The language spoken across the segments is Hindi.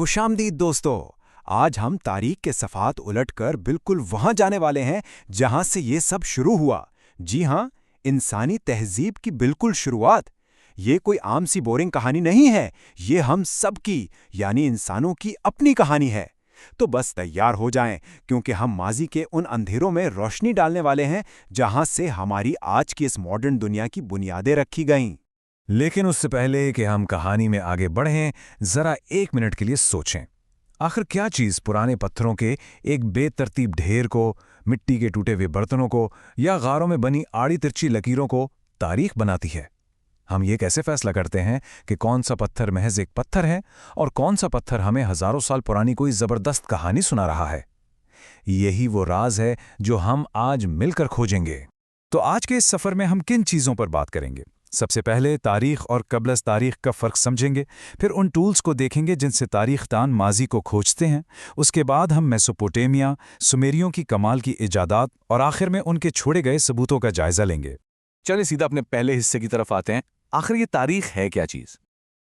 खुशामदीद दोस्तों। आज हम तारीख के सफ़ात उलटकर बिल्कुल वहां जाने वाले हैं जहां से ये सब शुरू हुआ। जी हां, इंसानी तहजीब की बिल्कुल शुरुआत। ये कोई आम सी बोरिंग कहानी नहीं है, ये हम सब की यानी इंसानों की अपनी कहानी है। तो बस तैयार हो जाएं, क्योंकि हम माजी के उन अंधेरों में रोशनी डालने वाले हैं जहां से हमारी आज की इस मॉडर्न दुनिया की बुनियादें रखी गईं। लेकिन उससे पहले कि हम कहानी में आगे बढ़ें, जरा एक मिनट के लिए सोचें। आखिर क्या चीज़ पुराने पत्थरों के एक बेतरतीब ढेर को, मिट्टी के टूटे हुए बर्तनों को या गारों में बनी आड़ी तिरछी लकीरों को तारीख बनाती है? हम ये कैसे फैसला करते हैं कि कौन सा पत्थर महज एक पत्थर है और कौन सा पत्थर हमें हजारों साल पुरानी कोई जबरदस्त कहानी सुना रहा है? यही वो राज है जो हम आज मिलकर खोजेंगे। तो आज के इस सफर में हम किन चीज़ों पर बात करेंगे? सबसे पहले तारीख और कबलस तारीख का फ़र्क समझेंगे, फिर उन टूल्स को देखेंगे जिनसे तारीखदान माजी को खोजते हैं। उसके बाद हम मेसोपोटामिया, सुमेरियों की कमाल की इजादात और आखिर में उनके छोड़े गए सबूतों का जायज़ा लेंगे। चलिए सीधा अपने पहले हिस्से की तरफ आते हैं। आखिर ये तारीख है क्या चीज़?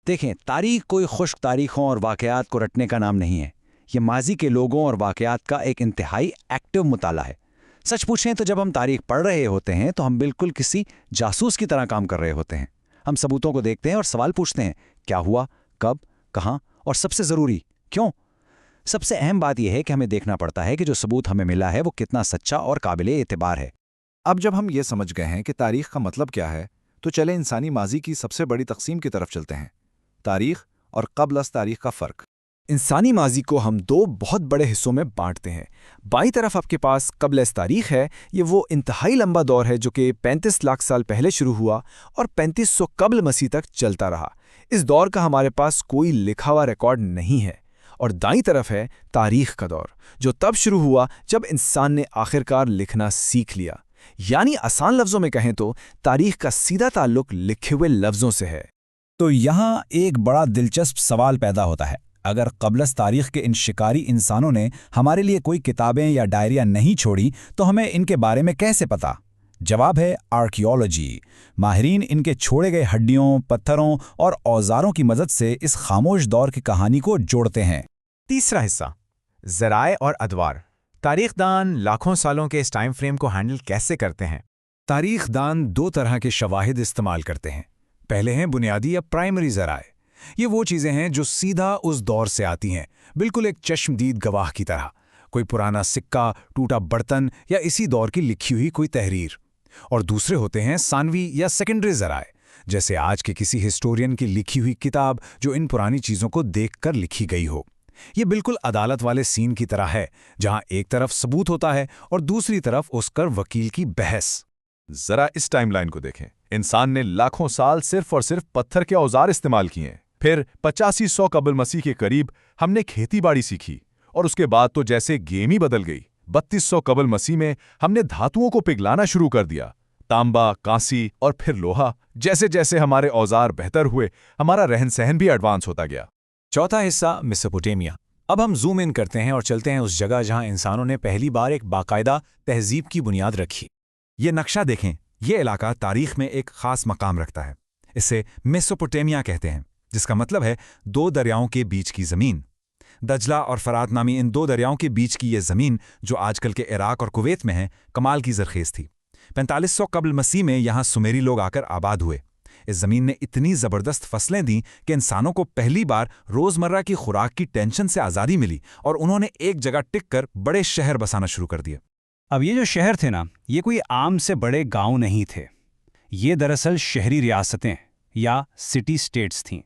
देखें, तारीख कोई खुश्क तारीखों और वाक़यात को रटने का नाम नहीं है। ये माजी के लोगों और वाक़यात का एक इंतहाई एक्टिव मुताला है। सच पूछें तो जब हम तारीख पढ़ रहे होते हैं तो हम बिल्कुल किसी जासूस की तरह काम कर रहे होते हैं। हम सबूतों को देखते हैं और सवाल पूछते हैं, क्या हुआ, कब, कहाँ और सबसे ज़रूरी क्यों। सबसे अहम बात यह है कि हमें देखना पड़ता है कि जो सबूत हमें मिला है वो कितना सच्चा और काबिले एतबार है। अब जब हम ये समझ गए हैं कि तारीख का मतलब क्या है, तो चले इंसानी माजी की सबसे बड़ी तकसीम की तरफ चलते हैं, तारीख और क़ब्ल तारीख का फ़र्क। इंसानी माजी को हम दो बहुत बड़े हिस्सों में बांटते हैं। बाईं तरफ आपके पास कबल तारीख है। ये वो इंतहाई लंबा दौर है जो कि 35 लाख साल पहले शुरू हुआ और 3500 कबल मसीह तक चलता रहा। इस दौर का हमारे पास कोई लिखा हुआ रिकॉर्ड नहीं है। और दाईं तरफ है तारीख का दौर, जो तब शुरू हुआ जब इंसान ने आखिरकार लिखना सीख लिया। यानी आसान लफ्ज़ों में कहें तो तारीख का सीधा ताल्लुक लिखे हुए लफ्ज़ों से है। तो यहाँ एक बड़ा दिलचस्प सवाल पैदा होता है। अगर क़ब्लस तारीख के इन शिकारी इंसानों ने हमारे लिए कोई किताबें या डायरियां नहीं छोड़ी, तो हमें इनके बारे में कैसे पता? जवाब है आर्कियोलॉजी। माहिरीन इनके छोड़े गए हड्डियों, पत्थरों और औजारों की मदद से इस खामोश दौर की कहानी को जोड़ते हैं। तीसरा हिस्सा, ज़राए और अदवार। तारीखदान लाखों सालों के इस टाइम फ्रेम को हैंडल कैसे करते हैं? तारीखदान दो तरह के शवाहिद इस्तेमाल करते हैं। पहले हैं बुनियादी या प्राइमरी ज़राए। ये वो चीज़ें हैं जो सीधा उस दौर से आती हैं, बिल्कुल एक चश्मदीद गवाह की तरह। कोई पुराना सिक्का, टूटा बर्तन या इसी दौर की लिखी हुई कोई तहरीर। और दूसरे होते हैं सानवी या सेकेंडरी ज़राए, जैसे आज के किसी हिस्टोरियन की लिखी हुई किताब जो इन पुरानी चीज़ों को देखकर लिखी गई हो। ये बिल्कुल अदालत वाले सीन की तरह है, जहां एक तरफ सबूत होता है और दूसरी तरफ उसकर वकील की बहस। जरा इस टाइमलाइन को देखें। इंसान ने लाखों साल सिर्फ और सिर्फ पत्थर के औजार इस्तेमाल किए। फिर 8500 कबल मसीह के करीब हमने खेती बाड़ी सीखी और उसके बाद तो जैसे गेम ही बदल गई। 3200 कबल मसीह में हमने धातुओं को पिघलाना शुरू कर दिया, तांबा, कांसी और फिर लोहा। जैसे जैसे हमारे औजार बेहतर हुए, हमारा रहन सहन भी एडवांस होता गया। चौथा हिस्सा, मेसोपोटामिया। अब हम जूम इन करते हैं और चलते हैं उस जगह जहां इंसानों ने पहली बार एक बाकायदा तहजीब की बुनियाद रखी। ये नक्शा देखें। ये इलाका तारीख में एक खास मकाम रखता है। इसे मेसोपोटामिया कहते हैं, जिसका मतलब है दो दरियाओं के बीच की ज़मीन। दजला और फरात नामी इन दो दरियाओं के बीच की ये ज़मीन, जो आजकल के इराक और कुवैत में है, कमाल की ज़रखेज़ थी। 4500 कबल मसीह में यहाँ सुमेरी लोग आकर आबाद हुए। इस ज़मीन ने इतनी ज़बरदस्त फसलें दी कि इंसानों को पहली बार रोज़मर्रा की खुराक की टेंशन से आज़ादी मिली और उन्होंने एक जगह टिक कर बड़े शहर बसाना शुरू कर दिए। अब ये जो शहर थे ना, ये कोई आम से बड़े गांव नहीं थे। ये दरअसल शहरी रियासतें या सिटी स्टेट्स थीं।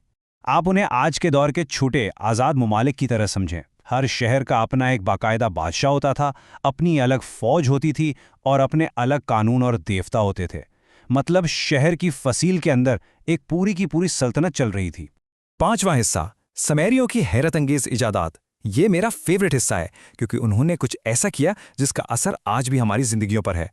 आप उन्हें आज के दौर के छोटे आज़ाद ममालिक की तरह समझें। हर शहर का अपना एक बाकायदा बादशाह होता था, अपनी अलग फ़ौज होती थी और अपने अलग कानून और देवता होते थे। मतलब शहर की फसील के अंदर एक पूरी की पूरी सल्तनत चल रही थी। पांचवा हिस्सा, सुमेरियों की हैरत अंगेज इजादात। ये मेरा फेवरेट हिस्सा है, क्योंकि उन्होंने कुछ ऐसा किया जिसका असर आज भी हमारी जिंदगियों पर है।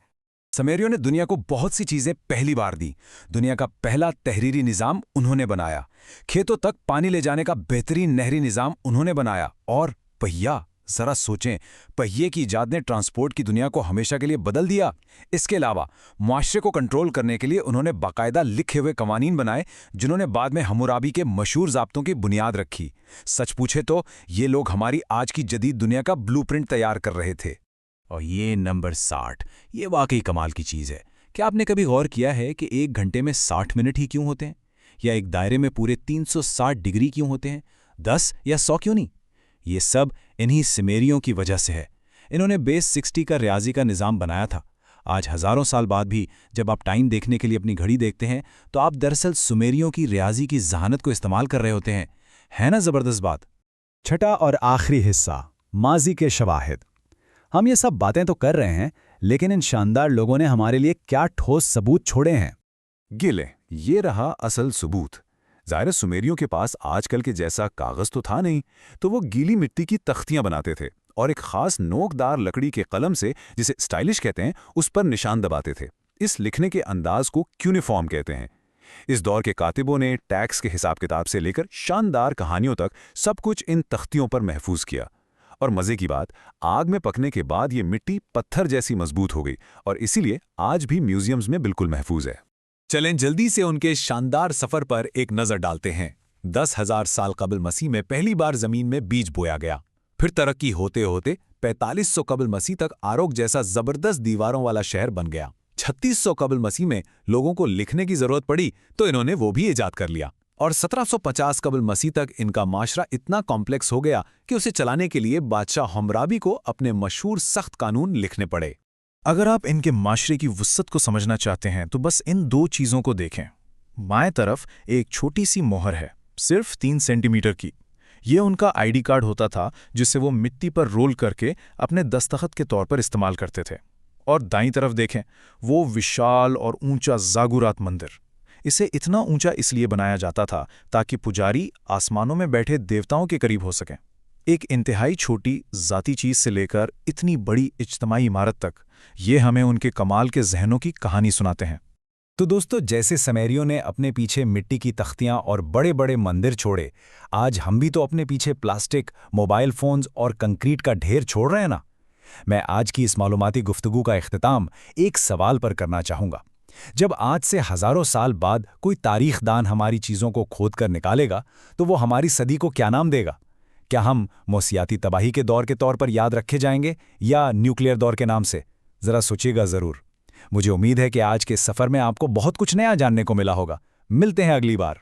सुमेरियों ने दुनिया को बहुत सी चीज़ें पहली बार दी। दुनिया का पहला तहरीरी निज़ाम उन्होंने बनाया। खेतों तक पानी ले जाने का बेहतरीन नहरी निज़ाम उन्होंने बनाया और पहिया जरा सोचें, पहिए की इजाद ने ट्रांसपोर्ट की दुनिया को हमेशा के लिए बदल दिया। इसके अलावा मुआशरे को कंट्रोल करने के लिए उन्होंने बाकायदा लिखे हुए कवानीन बनाए, जिन्होंने बाद में हम्मुराबी के मशहूर ज़ाब्तों की बुनियाद रखी। सच पूछे तो ये लोग हमारी आज की जदीद दुनिया का ब्लूप्रिंट तैयार कर रहे थे। और ये नंबर 60, ये वाकई कमाल की चीज़ है। क्या आपने कभी गौर किया है कि 1 घंटे में 60 मिनट ही क्यों होते हैं? या एक दायरे में पूरे 360 डिग्री क्यों होते हैं? 10 या 100 क्यों नहीं? ये सब इन्हीं सुमेरियों की वजह से है। इन्होंने बेस 60 का रियाजी का निज़ाम बनाया था। आज हज़ारों साल बाद भी जब आप टाइम देखने के लिए अपनी घड़ी देखते हैं तो आप दरअसल सुमेरियों की रियाजी की जहानत को इस्तेमाल कर रहे होते हैं। है ना ज़बरदस्त बात? छठा और आखिरी हिस्सा, माजी के शवाहिद। हम ये सब बातें तो कर रहे हैं, लेकिन इन शानदार लोगों ने हमारे लिए क्या ठोस सबूत छोड़े हैं? गिले, ये रहा असल सबूत। ज़ाहिर सुमेरियों के पास आजकल के जैसा कागज़ तो था नहीं, तो वो गीली मिट्टी की तख्तियां बनाते थे और एक खास नोकदार लकड़ी के कलम से, जिसे स्टाइलिश कहते हैं, उस पर निशान दबाते थे। इस लिखने के अंदाज को क्यूनिफॉर्म कहते हैं। इस दौर के कातिबों ने टैक्स के हिसाब किताब से लेकर शानदार कहानियों तक सब कुछ इन तख्तियों पर महफूज किया। और मज़े की बात, आग में पकने के बाद ये मिट्टी पत्थर जैसी मजबूत हो गई और इसीलिए आज भी म्यूजियम्स में बिल्कुल महफूज है। चलें जल्दी से उनके शानदार सफर पर एक नजर डालते हैं। 10,000 साल कबल मसीह में पहली बार जमीन में बीज बोया गया। फिर तरक्की होते होते 4500 कबल मसीह तक आरोग जैसा जबरदस्त दीवारों वाला शहर बन गया। 3600 कबल मसीह में लोगों को लिखने की जरूरत पड़ी तो इन्होंने वो भी इजाद कर लिया। और 1750 कबल मसीह तक इनका माशरा इतना कॉम्प्लेक्स हो गया कि उसे चलाने के लिए बादशाह हम्मुराबी को अपने मशहूर सख्त कानून लिखने पड़े। अगर आप इनके माशरे की वुस्सत को समझना चाहते हैं तो बस इन 2 चीज़ों को देखें। बाएं तरफ एक छोटी सी मोहर है, सिर्फ 3 सेंटीमीटर की। ये उनका आईडी कार्ड होता था, जिसे वो मिट्टी पर रोल करके अपने दस्तखत के तौर पर इस्तेमाल करते थे। और दाईं तरफ देखें, वो विशाल और ऊंचा ज़ागुरात मंदिर। इसे इतना ऊंचा इसलिए बनाया जाता था ताकि पुजारी आसमानों में बैठे देवताओं के करीब हो सकें। एक इंतहाई छोटी ज़ाती चीज़ से लेकर इतनी बड़ी इज्तमाई इमारत तक, ये हमें उनके कमाल के जहनों की कहानी सुनाते हैं। तो दोस्तों, जैसे सुमेरियों ने अपने पीछे मिट्टी की तख्तियां और बड़े बड़े मंदिर छोड़े, आज हम भी तो अपने पीछे प्लास्टिक, मोबाइल फोन्स और कंक्रीट का ढेर छोड़ रहे हैं ना। मैं आज की इस मालूमाती गुफ्तगू का इख्तिताम एक सवाल पर करना चाहूँगा। जब आज से हज़ारों साल बाद कोई तारीखदान हमारी चीज़ों को खोद कर निकालेगा, तो वो हमारी सदी को क्या नाम देगा? क्या हम मौसियाती तबाही के दौर के तौर पर याद रखे जाएंगे या न्यूक्लियर दौर के नाम से? ज़रा सोचिएगा ज़रूर। मुझे उम्मीद है कि आज के सफ़र में आपको बहुत कुछ नया जानने को मिला होगा। मिलते हैं अगली बार।